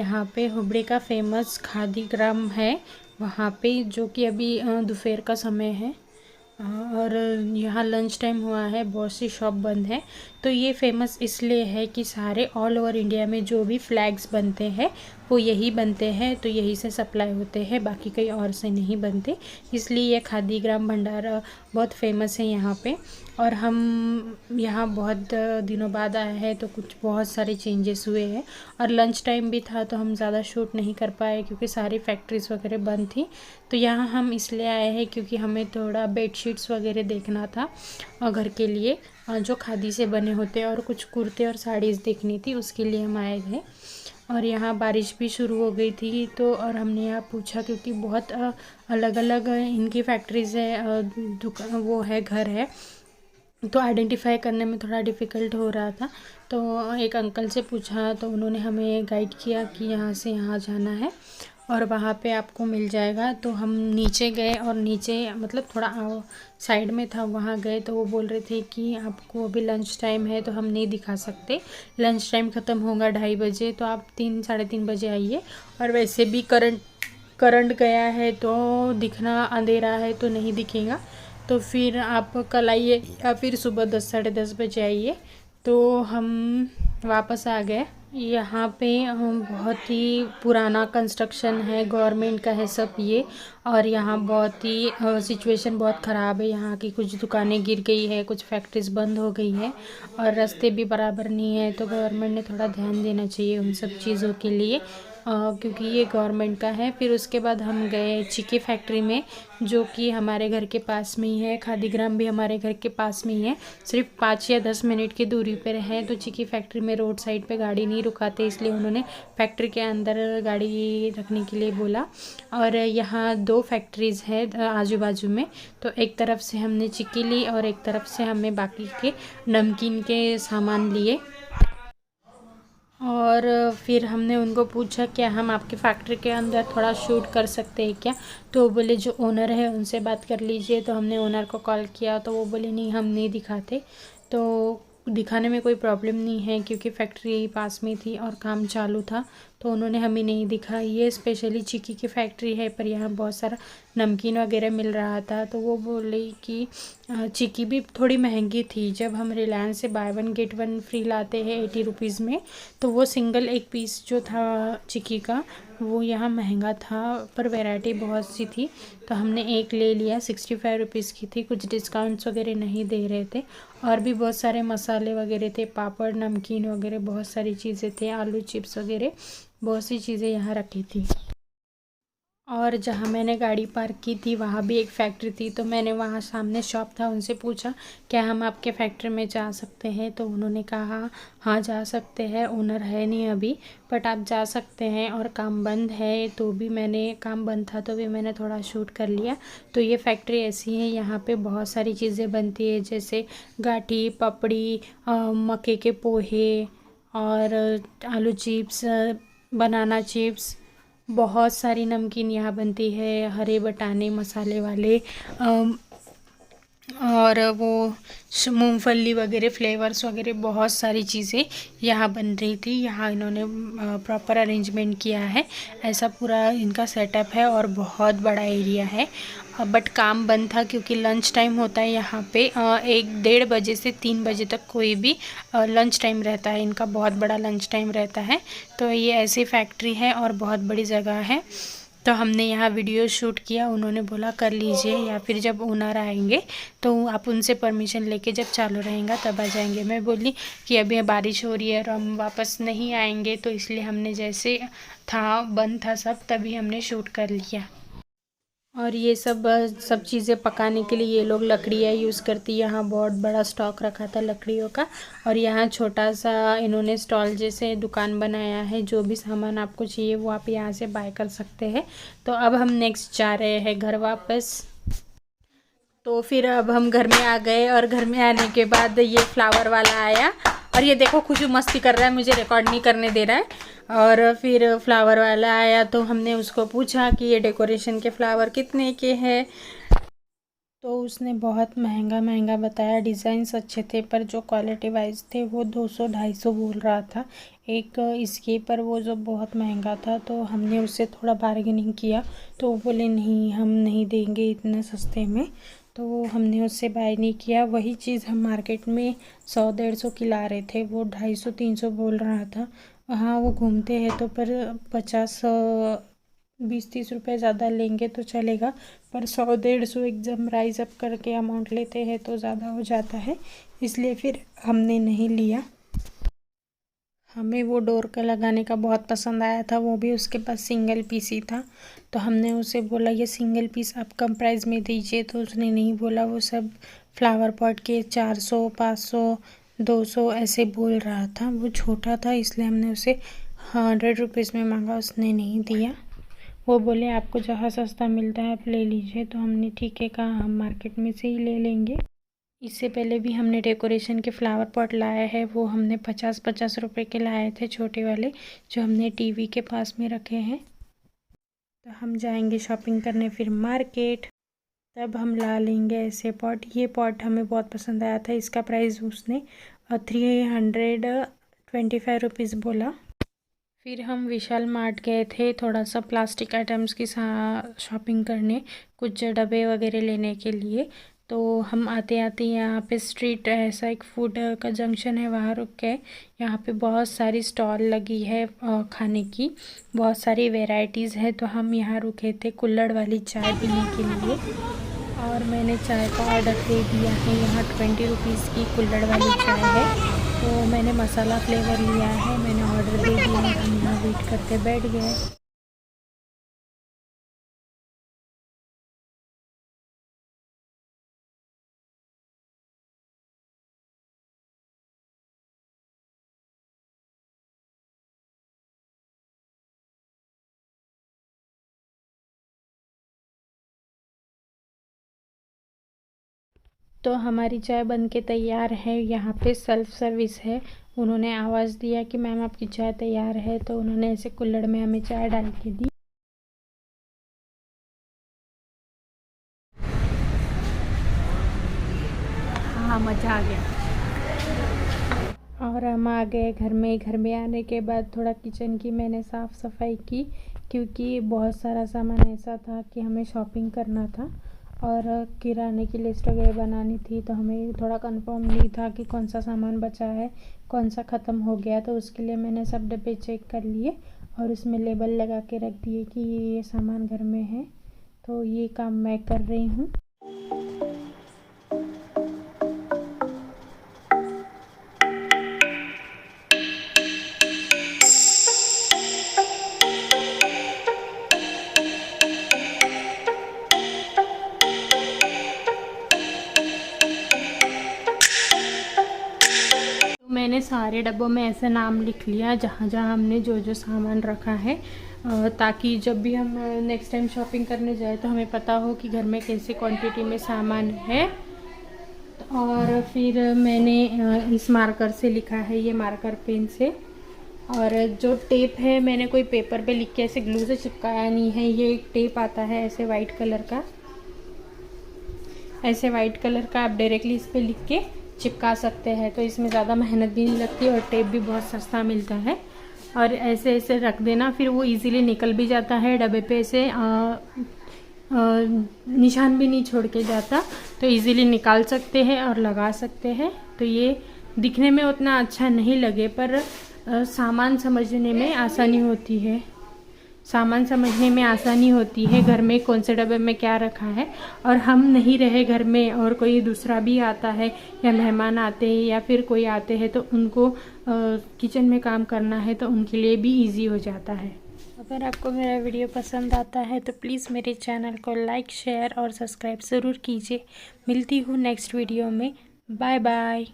यहाँ पे हुबली का फेमस खादी ग्राम है वहाँ पे, जो कि अभी दोपहर का समय है और यहाँ लंच टाइम हुआ है, बहुत सी शॉप बंद है। तो ये फेमस इसलिए है कि सारे ऑल ओवर इंडिया में जो भी फ्लैग्स बनते हैं वो यही बनते हैं, तो यही से सप्लाई होते हैं, बाकी कहीं और से नहीं बनते। इसलिए ये खादी ग्राम भंडारा बहुत फेमस है यहाँ पे। और हम यहाँ बहुत दिनों बाद आए हैं तो कुछ बहुत सारे चेंजेस हुए हैं। और लंच टाइम भी था तो हम ज़्यादा शूट नहीं कर पाए क्योंकि सारी फैक्ट्रीज वगैरह बंद थी। तो यहाँ हम इसलिए आए हैं क्योंकि हमें थोड़ा बेडशीट्स वगैरह देखना था घर के लिए, जो खादी से बने होते हैं, और कुछ कुर्ते और साड़ीज़ देखनी थी, उसके लिए हम आए थे। और यहाँ बारिश भी शुरू हो गई थी तो और हमने यहाँ पूछा क्योंकि बहुत अलग अलग इनकी फैक्ट्रीज़ है, दुकान वो है, घर है, तो आइडेंटिफाई करने में थोड़ा डिफ़िकल्ट हो रहा था। तो एक अंकल से पूछा तो उन्होंने हमें गाइड किया कि यहाँ से यहाँ जाना है और वहाँ पे आपको मिल जाएगा। तो हम नीचे गए और नीचे मतलब थोड़ा साइड में था, वहाँ गए तो वो बोल रहे थे कि आपको अभी लंच टाइम है तो हम नहीं दिखा सकते, लंच टाइम ख़त्म होगा 2:30 बजे, तो आप 3 साढ़े 3 बजे आइए। और वैसे भी करंट गया है तो दिखना अंधेरा है तो नहीं दिखेगा, तो फिर आप कल आइए या फिर सुबह 10 साढ़े 10 बजे आइए। तो हम वापस आ गए। यहाँ पे बहुत ही पुराना कंस्ट्रक्शन है, गवर्नमेंट का है सब ये। और यहाँ बहुत ही सिचुएशन बहुत ख़राब है, यहाँ की कुछ दुकानें गिर गई है, कुछ फैक्ट्रीज बंद हो गई है और रास्ते भी बराबर नहीं है। तो गवर्नमेंट ने थोड़ा ध्यान देना चाहिए उन सब चीज़ों के लिए, क्योंकि ये गवर्नमेंट का है। फिर उसके बाद हम गए चिक्की फैक्ट्री में, जो कि हमारे घर के पास में ही है। खादी ग्राम भी हमारे घर के पास में ही है, सिर्फ 5 या 10 मिनट की दूरी पर है। तो चिक्की फैक्ट्री में रोड साइड पे गाड़ी नहीं रुकाते, इसलिए उन्होंने फैक्ट्री के अंदर गाड़ी रखने के लिए बोला। और यहाँ 2 फैक्ट्रीज़ है आजू बाजू में, तो एक तरफ से हमने चिक्की ली और एक तरफ से हमें बाकी के नमकीन के सामान लिए। और फिर हमने उनको पूछा क्या हम आपके फैक्ट्री के अंदर थोड़ा शूट कर सकते हैं क्या, तो बोले जो ओनर है उनसे बात कर लीजिए। तो हमने ओनर को कॉल किया तो वो बोले नहीं हम नहीं दिखाते। तो दिखाने में कोई प्रॉब्लम नहीं है क्योंकि फैक्ट्री पास में थी और काम चालू था, तो उन्होंने हमें नहीं दिखा। ये स्पेशली चिक्की की फैक्ट्री है पर यहाँ बहुत सारा नमकीन वगैरह मिल रहा था। तो वो बोले कि चिक्की भी थोड़ी महंगी थी। जब हम रिलायंस से बाय 1 गेट 1 फ्री लाते हैं 80 रुपीज़ में, तो वो सिंगल एक पीस जो था चिक्की का वो यहाँ महंगा था, पर वैरायटी बहुत सी थी तो हमने एक ले लिया। 65 रुपीज़ की थी, कुछ डिस्काउंट्स वगैरह नहीं दे रहे थे। और भी बहुत सारे मसाले वगैरह थे, पापड़ नमकीन वगैरह बहुत सारी चीज़ें थे, आलू चिप्स वगैरह बहुत सी चीज़ें यहाँ रखी थी। और जहाँ मैंने गाड़ी पार्क की थी वहाँ भी एक फैक्ट्री थी, तो मैंने वहाँ सामने शॉप था उनसे पूछा क्या हम आपके फैक्ट्री में जा सकते हैं। तो उन्होंने कहा हाँ जा सकते हैं, ओनर है नहीं अभी बट आप जा सकते हैं और काम बंद है। तो भी मैंने काम बंद था तो भी मैंने थोड़ा शूट कर लिया। तो ये फैक्ट्री ऐसी है, यहाँ पे बहुत सारी चीज़ें बनती है जैसे गाठी, पपड़ी, मक्के के पोहे और आलू चिप्स, बनाना चिप्स, बहुत सारी नमकीन यहाँ बनती है, हरे बटाने मसाले वाले, और वो मूंगफली वगैरह फ्लेवर्स वगैरह बहुत सारी चीज़ें यहाँ बन रही थी। यहाँ इन्होंने प्रॉपर अरेंजमेंट किया है, ऐसा पूरा इनका सेटअप है और बहुत बड़ा एरिया है। बट काम बंद था क्योंकि लंच टाइम होता है यहाँ पे 1-1:30 से 3 बजे तक कोई भी लंच टाइम रहता है, इनका बहुत बड़ा लंच टाइम रहता है। तो ये ऐसी फैक्ट्री है और बहुत बड़ी जगह है। तो हमने यहाँ वीडियो शूट किया, उन्होंने बोला कर लीजिए या फिर जब ओनर आएंगे तो आप उनसे परमिशन लेके जब चालू रहेगा तब आ जाएंगे। मैं बोली कि अभी बारिश हो रही है और हम वापस नहीं आएंगे, तो इसलिए हमने जैसे था बंद था सब तभी हमने शूट कर लिया। और ये सब चीज़ें पकाने के लिए ये लोग लकड़ियाँ यूज़ करती है। यहाँ बहुत बड़ा स्टॉक रखा था लकड़ियों का। और यहाँ छोटा सा इन्होंने स्टॉल जैसे दुकान बनाया है, जो भी सामान आपको चाहिए वो आप यहाँ से बाय कर सकते हैं। तो अब हम नेक्स्ट जा रहे हैं घर वापस। तो फिर अब हम घर में आ गए और घर में आने के बाद ये फ्लावर वाला आया और ये देखो खुशबू मस्ती कर रहा है, मुझे रिकॉर्ड नहीं करने दे रहा है। और फिर फ्लावर वाला आया तो हमने उसको पूछा कि ये डेकोरेशन के फ्लावर कितने के हैं। तो उसने बहुत महंगा महंगा बताया। डिज़ाइंस अच्छे थे पर जो क्वालिटी वाइज थे वो 200-250 बोल रहा था एक इसके, पर वो जो बहुत महंगा था। तो हमने उससे थोड़ा बार्गेनिंग किया तो वो बोले नहीं, हम नहीं देंगे इतने सस्ते में। तो हमने उससे बाय नहीं किया। वही चीज़ हम मार्केट में 100-150 की ला रहे थे, वो 250-300 बोल रहा था। हाँ वो घूमते हैं तो पर 50 20-30 रुपये ज़्यादा लेंगे तो चलेगा, पर 100-150 एकदम राइज अप करके अमाउंट लेते हैं तो ज़्यादा हो जाता है, इसलिए फिर हमने नहीं लिया। हमें वो डोर का लगाने का बहुत पसंद आया था, वो भी उसके पास सिंगल पीस ही था। तो हमने उसे बोला ये सिंगल पीस आप कम प्राइस में दीजिए, तो उसने नहीं बोला। वो सब फ्लावर पॉट के 400, 500, 200 ऐसे बोल रहा था। वो छोटा था इसलिए हमने उसे 100 रुपीज़ में मांगा, उसने नहीं दिया। वो बोले आपको जहाँ सस्ता मिलता है आप ले लीजिए। तो हमने ठीक है कहा, हम मार्केट में से ही ले लेंगे। इससे पहले भी हमने डेकोरेशन के फ्लावर पॉट लाए हैं, वो हमने 50-50 रुपए के लाए थे, छोटे वाले जो हमने टीवी के पास में रखे हैं। तो हम जाएंगे शॉपिंग करने फिर मार्केट, तब हम ला लेंगे ऐसे पॉट। ये पॉट हमें बहुत पसंद आया था, इसका प्राइस उसने 325 बोला। फिर हम विशाल मार्ट गए थे थोड़ा सा प्लास्टिक आइटम्स की शॉपिंग करने, कुछ डब्बे वगैरह लेने के लिए। तो हम आते आते यहाँ पे स्ट्रीट ऐसा एक फूड का जंक्शन है, वहाँ रुक गए। यहाँ पे बहुत सारी स्टॉल लगी है खाने की, बहुत सारी वेराइटीज़ है। तो हम यहाँ रुके थे कुल्हड़ वाली चाय पीने के लिए, और मैंने चाय का ऑर्डर दे दिया है। यहाँ 20 रुपीज़ की कुल्हड़ वाली चाय है। तो मैंने मसाला फ्लेवर लिया है, मैंने ऑर्डर दे दिया और हम यहाँ वेट करके बैठ गए। तो हमारी चाय बन के तैयार है। यहाँ पे सेल्फ सर्विस है। उन्होंने आवाज़ दिया कि मैम आपकी चाय तैयार है, तो उन्होंने ऐसे कुल्हड़ में हमें चाय डाल के दी। हाँ मज़ा आ गया। और हम आ गए घर में। घर में आने के बाद थोड़ा किचन की मैंने साफ़ सफाई की, क्योंकि बहुत सारा सामान ऐसा था कि हमें शॉपिंग करना था और किराने की लिस्ट वगैरह बनानी थी। तो हमें थोड़ा कंफर्म नहीं था कि कौन सा सामान बचा है, कौन सा ख़त्म हो गया। तो उसके लिए मैंने सब डब्बे चेक कर लिए और उसमें लेबल लगा के रख दिए कि ये सामान घर में है। तो ये काम मैं कर रही हूँ। मैंने सारे डब्बों में ऐसे नाम लिख लिया जहाँ जहाँ हमने जो जो सामान रखा है, ताकि जब भी हम नेक्स्ट टाइम शॉपिंग करने जाए तो हमें पता हो कि घर में कैसी क्वांटिटी में सामान है। और फिर मैंने इस मार्कर से लिखा है, ये मार्कर पेन से। और जो टेप है मैंने कोई पेपर पे लिख के ऐसे ग्लू से चिपकाया नहीं है। ये एक टेप आता है ऐसे वाइट कलर का, ऐसे वाइट कलर का आप डायरेक्टली इस पर लिख के चिपका सकते हैं। तो इसमें ज़्यादा मेहनत भी नहीं लगती और टेप भी बहुत सस्ता मिलता है। और ऐसे ऐसे रख देना, फिर वो इजीली निकल भी जाता है। डब्बे पे से निशान भी नहीं छोड़ के जाता, तो इजीली निकाल सकते हैं और लगा सकते हैं। तो ये दिखने में उतना अच्छा नहीं लगे, पर सामान समझने में आसानी होती है। सामान समझने में आसानी होती है, घर में कौन से डब्बे में क्या रखा है। और हम नहीं रहे घर में और कोई दूसरा भी आता है, या मेहमान आते हैं या फिर कोई आते हैं, तो उनको किचन में काम करना है तो उनके लिए भी इजी हो जाता है। अगर आपको मेरा वीडियो पसंद आता है तो प्लीज़ मेरे चैनल को लाइक, शेयर और सब्सक्राइब ज़रूर कीजिए। मिलती हूँ नेक्स्ट वीडियो में। Bye bye.